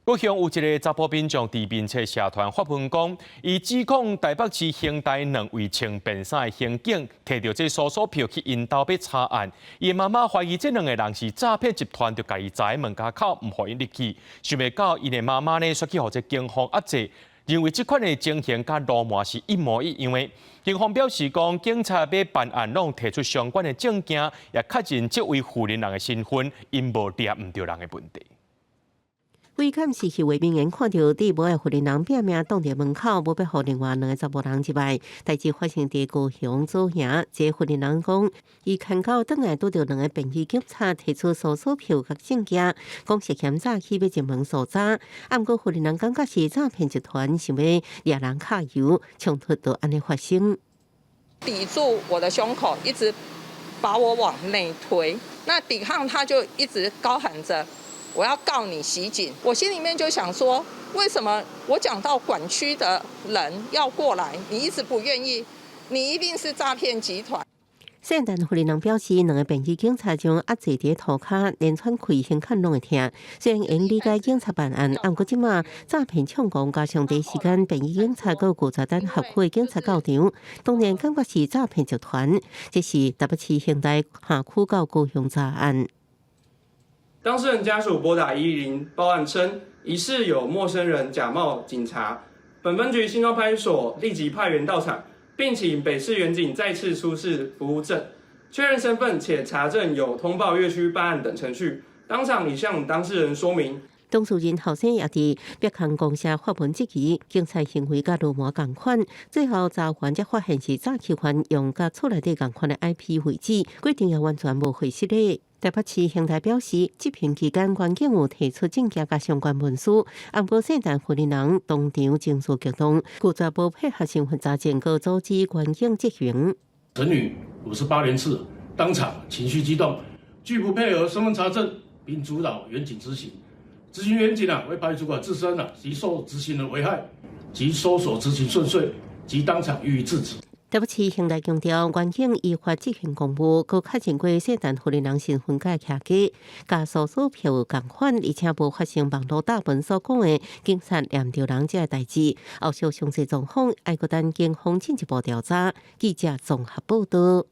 高雄有一个查甫民众伫面册社团发文讲，伊指控台北市刑大两位穿便衫的刑警摕到这搜索票去因兜要查案，伊妈妈怀疑这两个人是诈骗集团，就甲伊在门家口，唔互伊入去。想袂到，伊的妈妈呢，却去互这警方压制，认为这款的情形甲罗马是一模一样的。警方表示讲，警察要办案，拢提出相关的证件，也确认这位负责人的身份，因无抓唔到人的问题。为监视器画面员看到第五个负责人拼命挡在门口，无要互另外两个查某人入来。代志发生在高雄左营，这负责人讲，伊看到转来拄到两个便衣警察提出搜索票甲证件，讲涉嫌诈欺要进门搜查。不过负责人感觉是诈骗集团想要掠人卡油，冲突就安尼发生。抵住我的胸口，一直把我往内推。那抵抗他就一直高喊着。我要告你袭警，我心里面就想说，为什么我讲到管区的人要过来，你一直不愿意？你一定是诈骗集团。现代负责人表示，两个便衣警察将压制伫涂骹，连串开胸看拢会痛。虽然因理解警察办案，不过即马诈骗抢攻加上第一时间便衣警察和古早单合区的警察到场，当然感觉是诈骗集团。这是台北市刑大下区到高雄查案。当事人家属拨打110报案称，疑似有陌生人假冒警察。本分局新庄派出所立即派员到场，并请北市员警再次出示服务证，确认身份且查证有通报越区办案等程序。当场已向当事人说明。当事人后生也伫北康公社发文质疑警察行为甲罗马同款，最后查完才发现是诈欺犯用甲厝内底同款的 IP 位置，规定也完全无毁失的。台北市刑大表示，执行期间关警有提出证件甲相关文书，不过现代负责人当场情绪激动，故在无配合身份查证，和阻止关警执行。陈女58年次，当场情绪激动，拒不配合身份查证，并主导员警执行。执行员警为排除主管自身及受执行人危害，及搜索执行顺遂，及当场予以制止。台北市刑大强调，关警依法执行公务，佮确认过涉案负责人身份甲徛假，甲搜索票同款，而且无发生网络大本所讲的警察念着人这代志。后续详细状况，爱国等警方进一步调查。记者综合报道。